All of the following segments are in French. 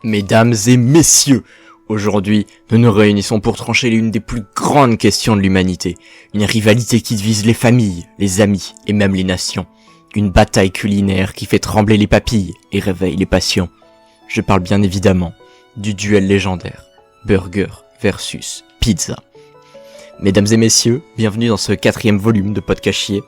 Mesdames et messieurs, aujourd'hui, nous nous réunissons pour trancher l'une des plus grandes questions de l'humanité. Une rivalité qui divise les familles, les amis et même les nations. Une bataille culinaire qui fait trembler les papilles et réveille les passions. Je parle bien évidemment du duel légendaire, burger versus pizza. Mesdames et messieurs, bienvenue dans ce 4e volume de Podcachier.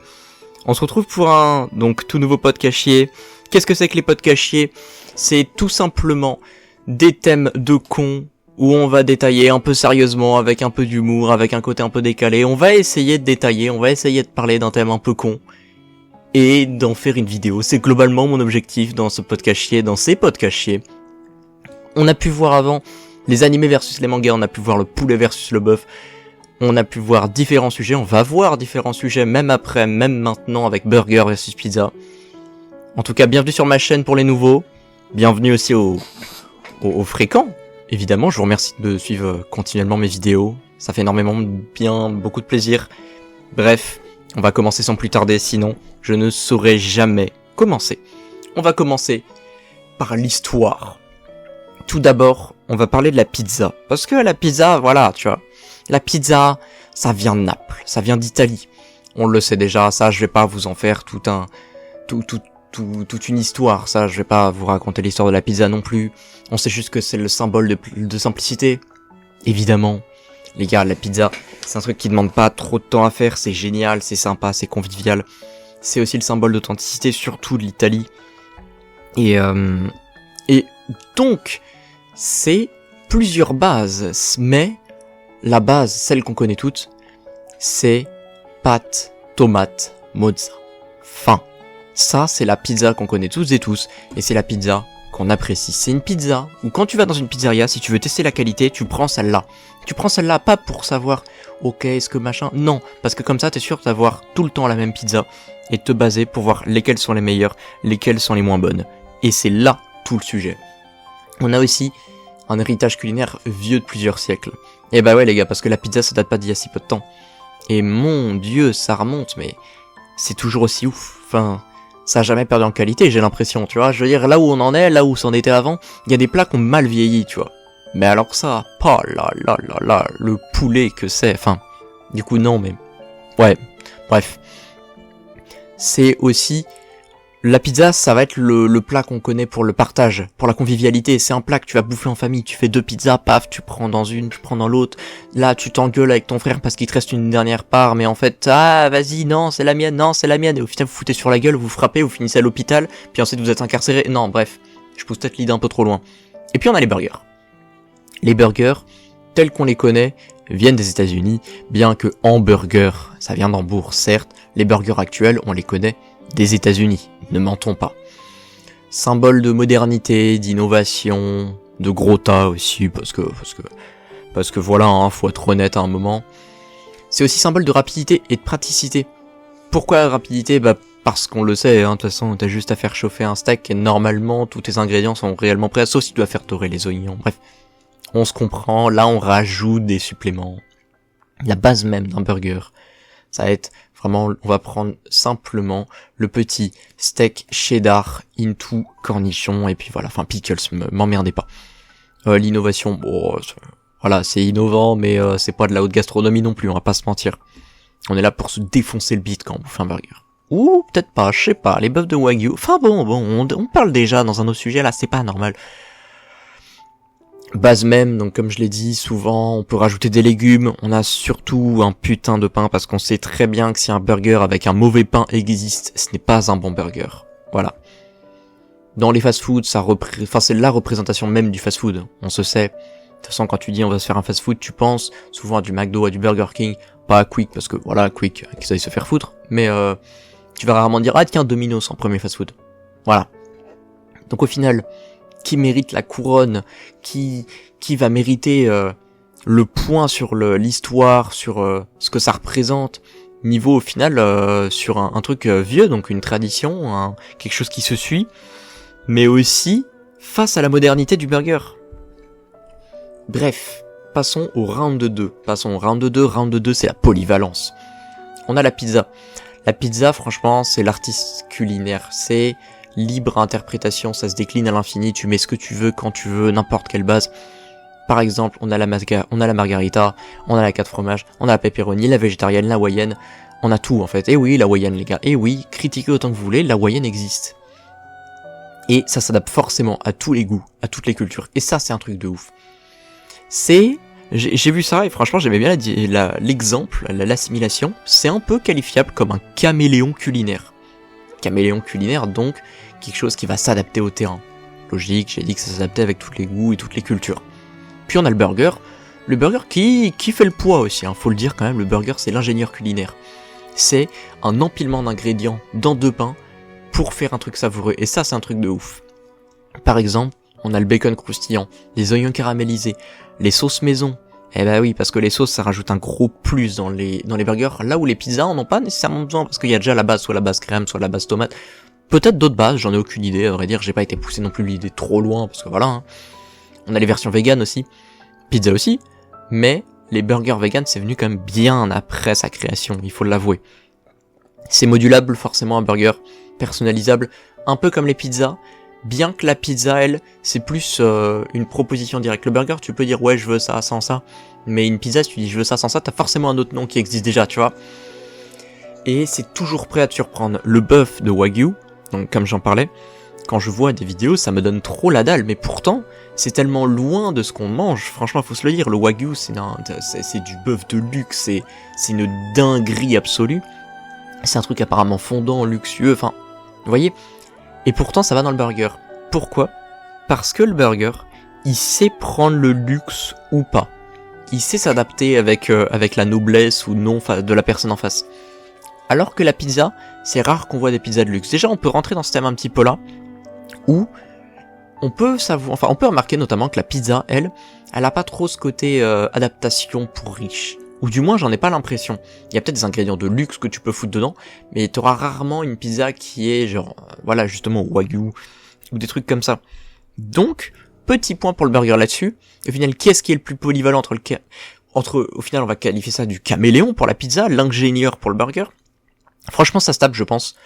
On se retrouve pour un tout nouveau Podcachier. Qu'est-ce que c'est que les Podcachiers ? C'est tout simplement des thèmes de cons où on va détailler un peu sérieusement, avec un peu d'humour, avec un côté un peu décalé. On va essayer de détailler, on va essayer de parler d'un thème un peu con et d'en faire une vidéo. C'est globalement mon objectif dans ce Podcachier, dans ces Podcachiers. On a pu voir avant les animés versus les mangas, on a pu voir le poulet versus le bœuf. On a pu voir différents sujets, on va voir différents sujets même après, même maintenant avec burger versus pizza. En tout cas, bienvenue sur ma chaîne pour les nouveaux. Bienvenue aussi aux fréquents. Évidemment, je vous remercie de suivre continuellement mes vidéos. Ça fait énormément de bien, beaucoup de plaisir. Bref, on va commencer sans plus tarder, sinon je ne saurais jamais commencer. On va commencer par l'histoire. Tout d'abord, on va parler de la pizza. Parce que la pizza, voilà, tu vois. La pizza, ça vient de Naples, ça vient d'Italie. On le sait déjà, ça je vais pas vous en faire toute une histoire, ça je vais pas vous raconter l'histoire de la pizza non plus. On sait juste que c'est le symbole de simplicité. Évidemment, les gars, la pizza, c'est un truc qui demande pas trop de temps à faire, c'est génial, c'est sympa, c'est convivial. C'est aussi le symbole d'authenticité, surtout de l'Italie. Et donc, c'est plusieurs bases, mais la base, celle qu'on connaît toutes, c'est pâte, tomate, mozza. Fin. Ça, c'est la pizza qu'on connaît tous et tous, et c'est la pizza qu'on apprécie. C'est une pizza où quand tu vas dans une pizzeria, si tu veux tester la qualité, tu prends celle-là. Tu prends celle-là pas pour savoir, ok, est-ce que machin, non, parce que comme ça, t'es sûr d'avoir tout le temps la même pizza, et de te baser pour voir lesquelles sont les meilleures, lesquelles sont les moins bonnes. Et c'est là tout le sujet. On a aussi un héritage culinaire vieux de plusieurs siècles. Et bah ouais les gars, parce que la pizza ça date pas d'il y a si peu de temps. Et mon dieu, ça remonte, mais c'est toujours aussi ouf. Enfin, ça a jamais perdu en qualité, j'ai l'impression, tu vois. Je veux dire, là où on en est, là où c'en était avant, il y a des plats qui ont mal vieilli, tu vois. Mais alors ça, pas là, le poulet que c'est, enfin, du coup non, mais... Ouais, bref. C'est aussi... La pizza, ça va être le plat qu'on connaît pour le partage, pour la convivialité. C'est un plat que tu vas bouffer en famille. Tu fais 2 pizzas, paf, tu prends dans une, tu prends dans l'autre. Là, tu t'engueules avec ton frère parce qu'il te reste une dernière part, mais en fait, ah, vas-y, non, c'est la mienne, non, c'est la mienne. Et au final, vous foutez sur la gueule, vous frappez, vous finissez à l'hôpital, puis ensuite vous êtes incarcéré. Non, bref, je pousse peut-être l'idée un peu trop loin. Et puis on a les burgers. Les burgers, tels qu'on les connaît, viennent des États-Unis, bien que hamburger, ça vient d'Hambourg, certes. Les burgers actuels, on les connaît des États-Unis, ne mentons pas. Symbole de modernité, d'innovation, de gros tas aussi, parce que voilà, hein, faut être honnête à un moment. C'est aussi symbole de rapidité et de praticité. Pourquoi rapidité ? Bah parce qu'on le sait, hein, de toute façon, t'as juste à faire chauffer un steak et normalement tous tes ingrédients sont réellement prêts, sauf si tu dois faire dorer les oignons. Bref, on se comprend, là on rajoute des suppléments. La base même d'un burger, ça va être vraiment, on va prendre simplement le petit steak cheddar into cornichon et puis voilà, enfin pickles, m'emmerdez pas. L'innovation, bon, voilà, c'est innovant, mais c'est pas de la haute gastronomie non plus, on va pas se mentir. On est là pour se défoncer le bide quand on bouffe un burger. Ou peut-être pas, je sais pas, les bœufs de Wagyu. Enfin bon, on parle déjà dans un autre sujet là, c'est pas normal. Base même, donc comme je l'ai dit, souvent on peut rajouter des légumes, on a surtout un putain de pain parce qu'on sait très bien que si un burger avec un mauvais pain existe, ce n'est pas un bon burger. Voilà. Dans les fast-foods, c'est la représentation même du fast-food, on se sait. De toute façon, quand tu dis on va se faire un fast-food, tu penses souvent à du McDo, à du Burger King, pas à Quick, parce que voilà, Quick, qu'ils aillent se faire foutre, mais tu vas rarement dire, ah tiens, Domino's en premier fast-food. Voilà. Donc au final... qui mérite la couronne, qui va mériter le point sur l'histoire, sur ce que ça représente, niveau au final sur un truc vieux, donc une tradition, quelque chose qui se suit, mais aussi face à la modernité du burger. Bref, passons au round 2. Round 2, c'est la polyvalence. On a la pizza. La pizza, franchement, c'est l'artiste culinaire, c'est libre interprétation, ça se décline à l'infini, tu mets ce que tu veux, quand tu veux, n'importe quelle base. Par exemple, on a la margarita, on a la 4 fromages, on a la pepperoni, la végétarienne, la hawaïenne, on a tout en fait. Et oui, la hawaïenne les gars, et oui, critiquez autant que vous voulez, la hawaïenne existe. Et ça s'adapte forcément à tous les goûts, à toutes les cultures. Et ça, c'est un truc de ouf. J'ai vu ça et franchement j'aimais bien l'exemple, l'assimilation. C'est un peu qualifiable comme un caméléon culinaire. Caméléon culinaire donc, quelque chose qui va s'adapter au terrain. Logique, j'ai dit que ça s'adaptait avec tous les goûts et toutes les cultures. Puis on a le burger qui fait le poids aussi, faut le dire quand même, le burger c'est l'ingénieur culinaire. C'est un empilement d'ingrédients dans 2 pains pour faire un truc savoureux, et ça c'est un truc de ouf. Par exemple, on a le bacon croustillant, les oignons caramélisés, les sauces maison. Eh bah oui, parce que les sauces ça rajoute un gros plus dans les burgers, là où les pizzas en ont pas nécessairement besoin, parce qu'il y a déjà la base, soit la base crème, soit la base tomate. Peut-être d'autres bases, j'en ai aucune idée, à vrai dire, j'ai pas été poussé non plus l'idée trop loin, parce que voilà, On a les versions vegan aussi, pizza aussi, mais les burgers vegan c'est venu quand même bien après sa création, il faut l'avouer. C'est modulable forcément un burger, personnalisable, un peu comme les pizzas, bien que la pizza elle, c'est plus une proposition directe. Le burger tu peux dire ouais je veux ça sans ça, mais une pizza si tu dis je veux ça sans ça, t'as forcément un autre nom qui existe déjà, tu vois. Et c'est toujours prêt à te surprendre. Le bœuf de Wagyu, donc comme j'en parlais, quand je vois des vidéos, ça me donne trop la dalle, mais pourtant, c'est tellement loin de ce qu'on mange, franchement, faut se le dire, le Wagyu, c'est du bœuf de luxe, c'est une dinguerie absolue, c'est un truc apparemment fondant, luxueux, enfin, vous voyez, et pourtant, ça va dans le burger. Pourquoi ? Parce que le burger, il sait prendre le luxe ou pas, il sait s'adapter avec la noblesse ou non de la personne en face. Alors que la pizza, c'est rare qu'on voit des pizzas de luxe. Déjà, on peut rentrer dans ce thème un petit peu là, où on peut remarquer notamment que la pizza, elle a pas trop ce côté adaptation pour riches. Ou du moins, j'en ai pas l'impression. Il y a peut-être des ingrédients de luxe que tu peux foutre dedans, mais t'auras rarement une pizza qui est genre, voilà, justement, Wagyu, ou des trucs comme ça. Donc, petit point pour le burger là-dessus. Au final, qu'est-ce qui est le plus polyvalent au final, on va qualifier ça du caméléon pour la pizza, l'ingénieur pour le burger. Franchement, ça se tape, je pense.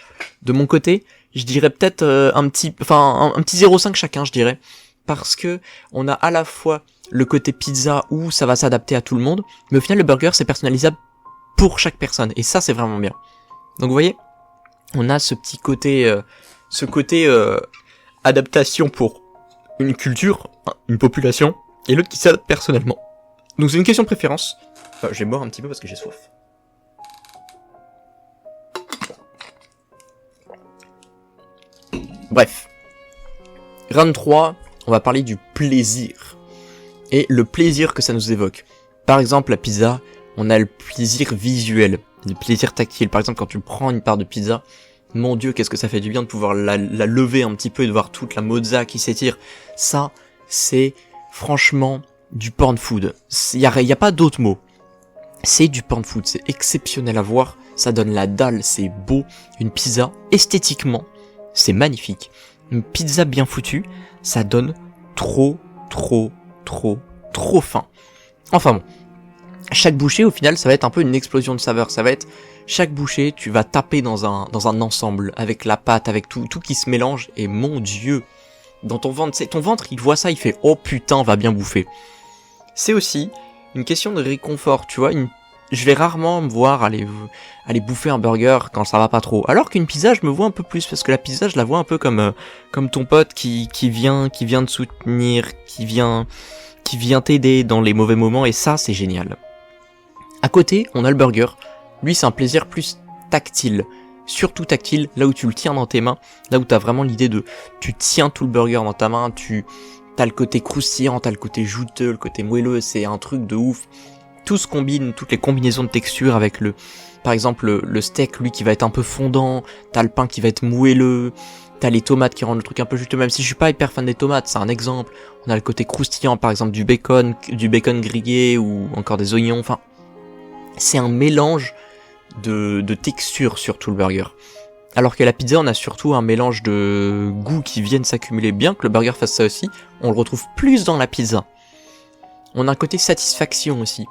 De mon côté, je dirais peut-être un petit 0,5 chacun, je dirais. Parce que on a à la fois le côté pizza où ça va s'adapter à tout le monde, mais au final, le burger, c'est personnalisable pour chaque personne. Et ça, c'est vraiment bien. Donc, vous voyez, on a ce petit côté, adaptation pour une culture, une population, et l'autre qui s'adapte personnellement. Donc, c'est une question de préférence. Enfin, je vais boire un petit peu parce que j'ai soif. Bref, round 3, on va parler du plaisir, et le plaisir que ça nous évoque. Par exemple, la pizza, on a le plaisir visuel, le plaisir tactile. Par exemple, quand tu prends une part de pizza, mon Dieu, qu'est-ce que ça fait du bien de pouvoir la lever un petit peu et de voir toute la mozza qui s'étire. Ça, c'est franchement du porn food. Y a pas d'autre mot. C'est du porn food, c'est exceptionnel à voir, ça donne la dalle, c'est beau. Une pizza, esthétiquement, c'est magnifique. Une pizza bien foutue, ça donne trop faim. Enfin bon, chaque bouchée au final ça va être un peu une explosion de saveurs. Ça va être chaque bouchée, tu vas taper dans un ensemble avec la pâte, avec tout qui se mélange. Et mon Dieu, dans ton ventre il voit ça, il fait oh putain, on va bien bouffer. C'est aussi une question de réconfort, tu vois. Je vais rarement me voir aller bouffer un burger quand ça va pas trop. Alors qu'une pizza, je me vois un peu plus, parce que la pizza, je la vois un peu comme ton pote qui vient te soutenir, qui vient t'aider dans les mauvais moments, et ça, c'est génial. À côté, on a le burger. Lui, c'est un plaisir plus tactile. Surtout tactile, là où tu le tiens dans tes mains, là où t'as vraiment l'idée tu tiens tout le burger dans ta main, t'as le côté croustillant, t'as le côté juteux, le côté moelleux, c'est un truc de ouf. Tout se combine, toutes les combinaisons de textures avec par exemple le steak, lui qui va être un peu fondant, t'as le pain qui va être moelleux, t'as les tomates qui rendent le truc un peu juteux, même si je suis pas hyper fan des tomates, c'est un exemple. On a le côté croustillant, par exemple du bacon grillé ou encore des oignons, enfin, c'est un mélange de textures sur tout le burger. Alors qu'à la pizza, on a surtout un mélange de goûts qui viennent s'accumuler. Bien que le burger fasse ça aussi, on le retrouve plus dans la pizza. On a un côté satisfaction aussi.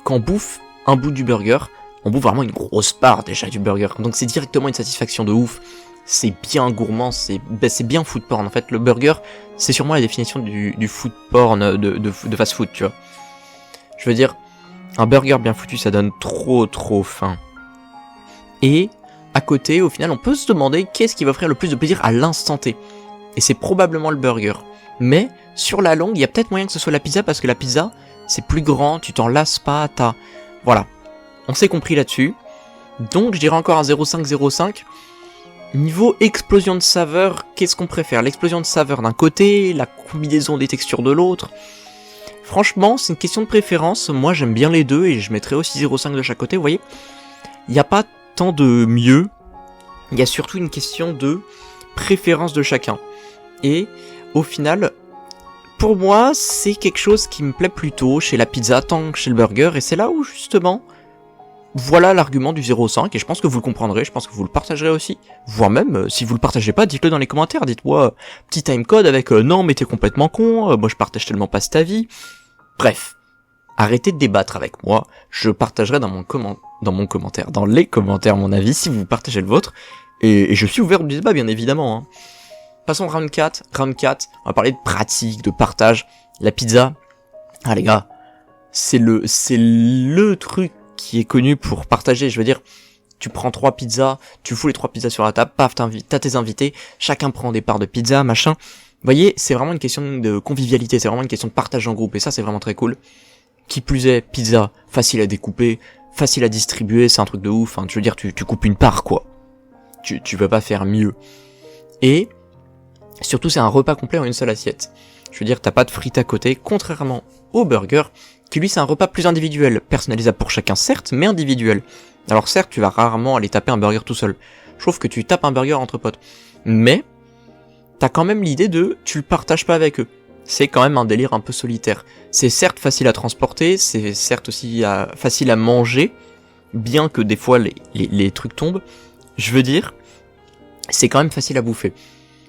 Quand on bouffe un bout du burger, on bouffe vraiment une grosse part déjà du burger. Donc c'est directement une satisfaction de ouf. c'est bien gourmand, c'est bien food porn. En fait, le burger, c'est sûrement la définition du food porn de fast food, tu vois. Je veux dire, un burger bien foutu, ça donne trop faim. Et à côté, au final, on peut se demander qu'est-ce qui va offrir le plus de plaisir à l'instant T. Et c'est probablement le burger. Mais sur la longue, il y a peut-être moyen que ce soit la pizza, parce que la pizza, c'est plus grand, tu t'en lasses pas, Voilà, on s'est compris là-dessus. Donc je dirais encore un 0,5. Niveau explosion de saveur, qu'est-ce qu'on préfère? L'explosion de saveur d'un côté, la combinaison des textures de l'autre. Franchement, c'est une question de préférence. Moi, j'aime bien les deux et je mettrais aussi 0,5 de chaque côté, vous voyez. Il n'y a pas tant de mieux. Il y a surtout une question de préférence de chacun. Et au final, pour moi, c'est quelque chose qui me plaît plutôt chez la pizza tant que chez le burger. Et c'est là où, justement, voilà l'argument du 0,5. Et je pense que vous le comprendrez, je pense que vous le partagerez aussi. Voire même, si vous le partagez pas, dites-le dans les commentaires. Dites-moi, petit timecode avec non, mais t'es complètement con, moi je partage tellement pas cet avis. Bref, arrêtez de débattre avec moi. Je partagerai dans les commentaires mon avis, si vous partagez le vôtre. Et je suis ouvert au débat, bien évidemment, hein. Passons round 4, on va parler de pratique, de partage. La pizza, les gars, c'est le truc qui est connu pour partager. Je veux dire, tu prends 3 pizzas, tu fous les 3 pizzas sur la table, paf, t'as tes invités, chacun prend des parts de pizza, machin. Vous voyez, c'est vraiment une question de convivialité, c'est vraiment une question de partage en groupe, et ça c'est vraiment très cool. Qui plus est, pizza, facile à découper, facile à distribuer, c'est un truc de ouf, hein. Je veux dire, tu coupes une part, quoi. Tu peux pas faire mieux. Et surtout, c'est un repas complet en une seule assiette. Je veux dire, t'as pas de frites à côté, contrairement au burger, qui lui c'est un repas plus individuel, personnalisable pour chacun certes, mais individuel. Alors certes, tu vas rarement aller taper un burger tout seul. Je trouve que tu tapes un burger entre potes. Mais, t'as quand même l'idée de, tu le partages pas avec eux. C'est quand même un délire un peu solitaire. C'est certes facile à transporter, c'est certes aussi facile à manger, bien que des fois les trucs tombent. Je veux dire, c'est quand même facile à bouffer.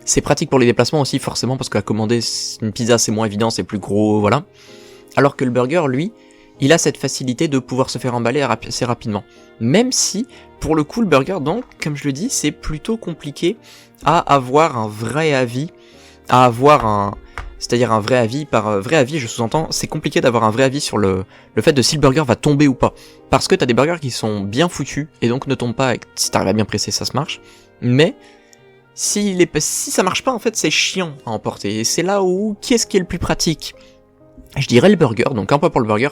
C'est pratique pour les déplacements aussi, forcément, parce qu'à commander une pizza, c'est moins évident, c'est plus gros, voilà. Alors que le burger, lui, il a cette facilité de pouvoir se faire emballer assez rapidement. Même si, pour le coup, le burger, donc, comme je le dis, c'est plutôt compliqué à avoir un vrai avis, c'est-à-dire un vrai avis, par vrai avis, je sous-entends, c'est compliqué d'avoir un vrai avis sur le fait de si le burger va tomber ou pas. Parce que t'as des burgers qui sont bien foutus, et donc ne tombent pas, si t'arrives à bien presser, ça se marche. Mais, si ça marche pas, en fait, c'est chiant à emporter. Et c'est là où, qu'est-ce qui est le plus pratique? Je dirais le burger, donc un point pour le burger.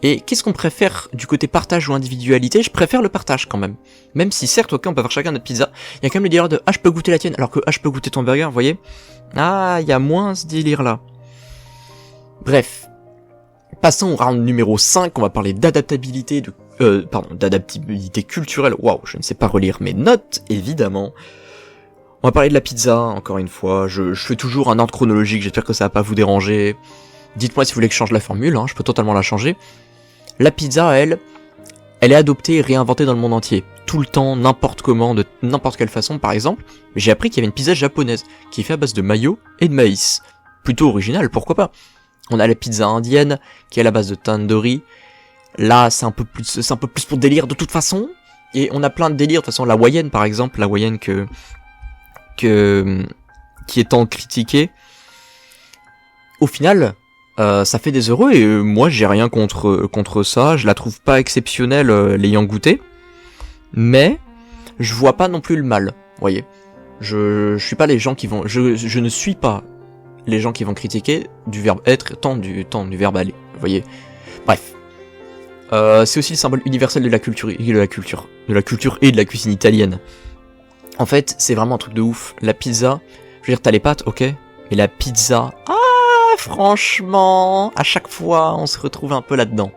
Et qu'est-ce qu'on préfère du côté partage ou individualité? Je préfère le partage quand même. Même si certes, ok, on peut avoir chacun notre pizza, il y a quand même le délire de « Ah, je peux goûter la tienne », alors que « Ah, je peux goûter ton burger », vous voyez? Ah, il y a moins ce délire-là. Bref. Passons au round numéro 5, on va parler d'adaptabilité, d'adaptabilité culturelle. Waouh, je ne sais pas relire mes notes, évidemment. On va parler de la pizza, encore une fois. Je fais toujours un ordre chronologique, j'espère que ça va pas vous déranger. Dites-moi si vous voulez que je change la formule, hein, je peux totalement la changer. La pizza, elle est adoptée et réinventée dans le monde entier. Tout le temps, n'importe comment, de n'importe quelle façon. Par exemple, j'ai appris qu'il y avait une pizza japonaise, qui est faite à base de mayo et de maïs. Plutôt original, pourquoi pas. On a la pizza indienne, qui est à la base de tandoori. Là, c'est un peu plus pour délire de toute façon. Et on a plein de délires, de toute façon, la hawaïenne par exemple, la hawaïenne qui est tant critiquée. Au final, ça fait des heureux et moi j'ai rien contre ça, je la trouve pas exceptionnelle l'ayant goûté, mais je vois pas non plus le mal, voyez. Je suis pas les gens qui vont, je ne suis pas les gens qui vont critiquer du verbe être tant du verbe aller, voyez. Bref. C'est aussi le symbole universel de la culture et de la cuisine italienne. En fait, c'est vraiment un truc de ouf. La pizza, je veux dire, t'as les pâtes, ok, mais la pizza, franchement, à chaque fois, on se retrouve un peu là-dedans.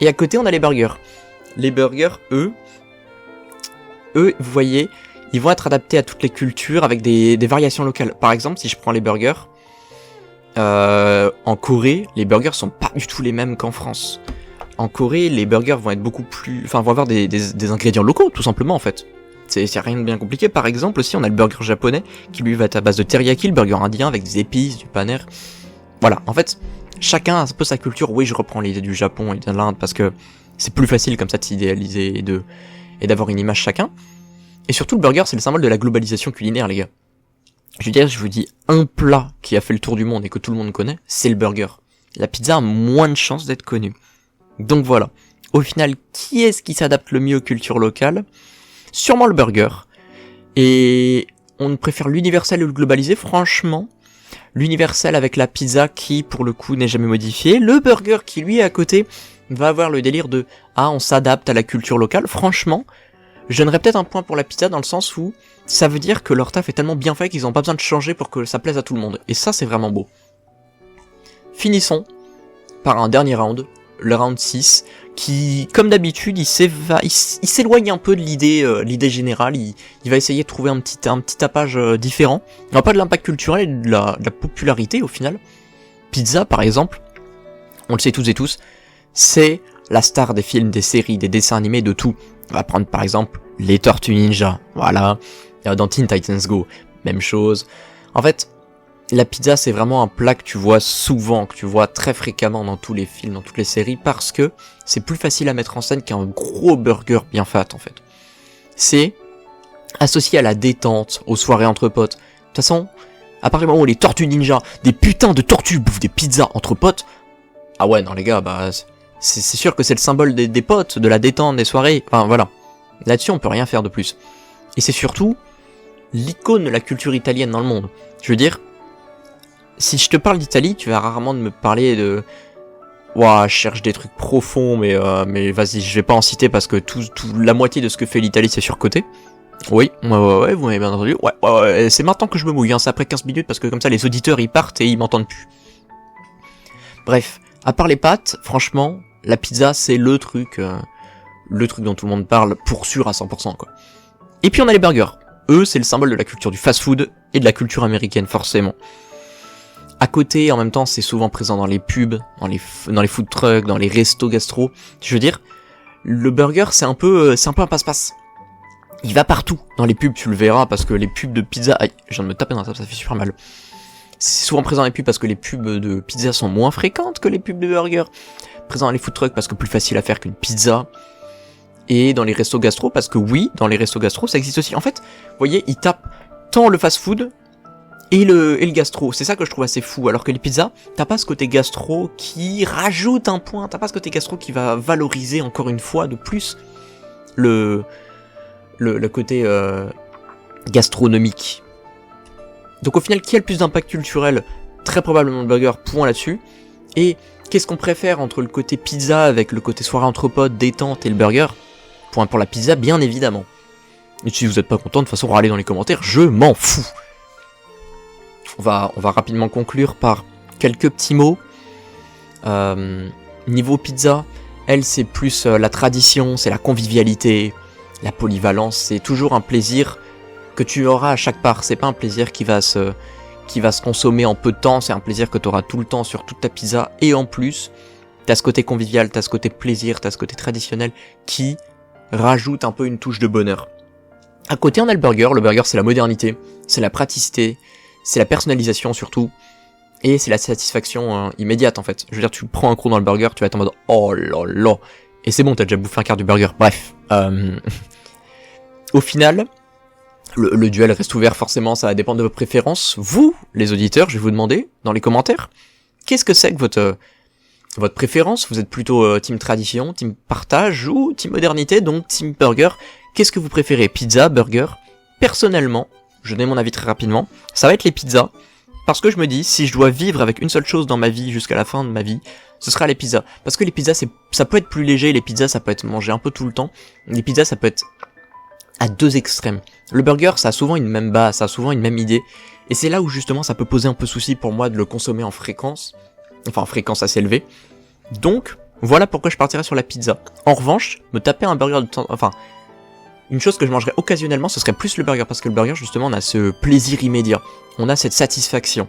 Et à côté, on a les burgers. Les burgers, eux, vous voyez, ils vont être adaptés à toutes les cultures avec des variations locales. Par exemple, si je prends les burgers, en Corée, les burgers sont pas du tout les mêmes qu'en France. En Corée, les burgers vont être beaucoup plus, vont avoir des ingrédients locaux, tout simplement, en fait. C'est rien de bien compliqué. Par exemple, aussi, on a le burger japonais, qui lui va être à base de teriyaki, le burger indien avec des épices, du paner. Voilà, en fait, chacun a un peu sa culture. Oui, je reprends l'idée du Japon et de l'Inde, parce que c'est plus facile comme ça de s'idéaliser et d'avoir une image chacun. Et surtout, le burger, c'est le symbole de la globalisation culinaire, les gars. Je veux dire, je vous dis, un plat qui a fait le tour du monde et que tout le monde connaît, c'est le burger. La pizza a moins de chances d'être connue. Donc voilà. Au final, qui est-ce qui s'adapte le mieux aux cultures locales ? Sûrement le burger. Et on préfère l'universel ou le globalisé, franchement. L'universel avec la pizza qui, pour le coup, n'est jamais modifiée. Le burger qui, lui, à côté, va avoir le délire de « Ah, on s'adapte à la culture locale ». Franchement, je donnerais peut-être un point pour la pizza dans le sens où ça veut dire que leur taf est tellement bien fait qu'ils n'ont pas besoin de changer pour que ça plaise à tout le monde. Et ça, c'est vraiment beau. Finissons par un dernier round, le round 6, qui, comme d'habitude, il s'éloigne un peu de l'idée générale, il va essayer de trouver un petit tapage différent. Il n'y a pas de l'impact culturel et de la popularité, au final. Pizza, par exemple, on le sait tous et tous, c'est la star des films, des séries, des dessins animés, de tout. On va prendre, par exemple, les Tortues Ninja, voilà, dans Teen Titans Go, même chose. En fait, la pizza, c'est vraiment un plat que tu vois souvent, que tu vois très fréquemment dans tous les films, dans toutes les séries, parce que c'est plus facile à mettre en scène qu'un gros burger bien fat, en fait. C'est associé à la détente, aux soirées entre potes. De toute façon, à partir du moment où les Tortues Ninja, des putains de tortues bouffent des pizzas entre potes, ah ouais, non les gars, bah, c'est sûr que c'est le symbole des potes, de la détente, des soirées, enfin voilà. Là-dessus, on peut rien faire de plus. Et c'est surtout l'icône de la culture italienne dans le monde. Je veux dire, si je te parle d'Italie, tu vas rarement me parler de... Ouah, je cherche des trucs profonds, mais vas-y, je vais pas en citer parce que la moitié de ce que fait l'Italie, c'est surcoté. Oui, ouais, vous m'avez bien entendu. Ouais, c'est maintenant que je me mouille, hein, c'est après 15 minutes parce que comme ça, les auditeurs, ils partent et ils m'entendent plus. Bref, à part les pâtes, franchement, la pizza, c'est le truc dont tout le monde parle, pour sûr à 100%, quoi. Et puis on a les burgers. Eux, c'est le symbole de la culture du fast-food et de la culture américaine, forcément. À côté, en même temps, c'est souvent présent dans les pubs, dans les food trucks, dans les restos gastro. Je veux dire, le burger, c'est un peu un passe-passe. Il va partout. Dans les pubs, tu le verras, parce que les pubs de pizza... Aïe, je viens de me taper dans la table, ça fait super mal. C'est souvent présent dans les pubs parce que les pubs de pizza sont moins fréquentes que les pubs de burger. Présent dans les food trucks parce que plus facile à faire qu'une pizza. Et dans les restos gastro, parce que oui, dans les restos gastro, ça existe aussi. En fait, vous voyez, ils tapent tant le fast-food et le gastro. C'est ça que je trouve assez fou. Alors que les pizzas, t'as pas ce côté gastro qui rajoute un point. T'as pas ce côté gastro qui va valoriser encore une fois de plus le côté gastronomique. Donc au final, qui a le plus d'impact culturel ? Très probablement le burger, point là-dessus. Et qu'est-ce qu'on préfère entre le côté pizza avec le côté soirée entre potes, détente et le burger ? Point pour la pizza, bien évidemment. Et si vous êtes pas content, de toute façon, râlez dans les commentaires, je m'en fous. On va rapidement conclure par quelques petits mots. Niveau pizza, elle, c'est plus la tradition, c'est la convivialité, la polyvalence, c'est toujours un plaisir que tu auras à chaque part. C'est pas un plaisir qui va se consommer en peu de temps, c'est un plaisir que tu auras tout le temps sur toute ta pizza. Et en plus, t'as ce côté convivial, t'as ce côté plaisir, t'as ce côté traditionnel qui rajoute un peu une touche de bonheur. À côté, on a le burger. Le burger, c'est la modernité, c'est la praticité, c'est la personnalisation surtout, et c'est la satisfaction immédiate en fait. Je veux dire, tu prends un croc dans le burger, tu vas être en mode oh là là, et c'est bon, t'as déjà bouffé un quart du burger. Bref, au final, le duel reste ouvert forcément, ça va dépendre de vos préférences. Vous, les auditeurs, je vais vous demander dans les commentaires, qu'est-ce que c'est que votre préférence ? Vous êtes plutôt team tradition, team partage ou team modernité, donc team burger ? Qu'est-ce que vous préférez ? Pizza, burger ? Personnellement, je donne mon avis très rapidement, ça va être les pizzas, parce que je me dis, si je dois vivre avec une seule chose dans ma vie jusqu'à la fin de ma vie, ce sera les pizzas. Parce que les pizzas, ça peut être plus léger, les pizzas, ça peut être mangé un peu tout le temps, les pizzas, ça peut être à deux extrêmes. Le burger, ça a souvent une même base, ça a souvent une même idée, et c'est là où justement ça peut poser un peu souci pour moi de le consommer en fréquence, enfin en fréquence assez élevée. Donc, voilà pourquoi je partirais sur la pizza. En revanche, me taper un burger de temps... Enfin, une chose que je mangerais occasionnellement, ce serait plus le burger, parce que le burger, justement, on a ce plaisir immédiat. On a cette satisfaction.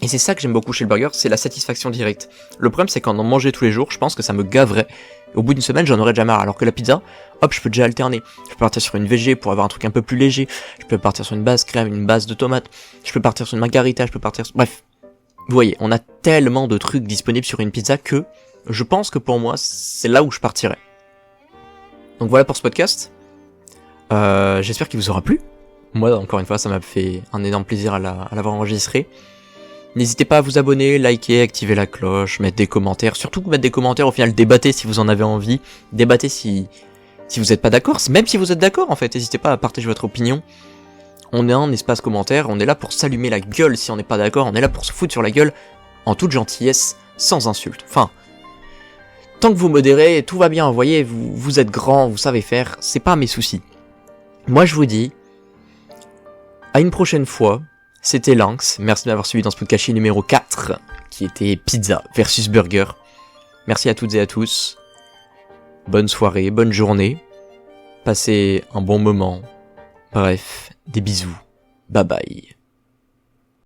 Et c'est ça que j'aime beaucoup chez le burger, c'est la satisfaction directe. Le problème, c'est qu'en mangeant tous les jours, je pense que ça me gaverait. Au bout d'une semaine, j'en aurais déjà marre. Alors que la pizza, hop, je peux déjà alterner. Je peux partir sur une VG pour avoir un truc un peu plus léger. Je peux partir sur une base crème, une base de tomate. Je peux partir sur une margarita, je peux partir sur... Bref. Vous voyez, on a tellement de trucs disponibles sur une pizza que je pense que pour moi, c'est là où je partirais. Donc voilà pour ce podcast. J'espère qu'il vous aura plu. Moi, encore une fois, ça m'a fait un énorme plaisir à l'avoir enregistré. N'hésitez pas à vous abonner, liker, activer la cloche, mettre des commentaires. Surtout mettre des commentaires, au final, débattez si vous en avez envie. Débattez si vous n'êtes pas d'accord. Même si vous êtes d'accord, en fait, n'hésitez pas à partager votre opinion. On est un espace commentaire, on est là pour s'allumer la gueule si on n'est pas d'accord. On est là pour se foutre sur la gueule en toute gentillesse, sans insulte. Enfin, tant que vous modérez, tout va bien. Vous voyez, vous êtes grand, vous savez faire. C'est pas mes soucis. Moi, je vous dis, à une prochaine fois. C'était Lynx, merci de m'avoir suivi dans ce podcast numéro 4, qui était pizza versus burger. Merci à toutes et à tous. Bonne soirée, bonne journée. Passez un bon moment. Bref, des bisous. Bye bye.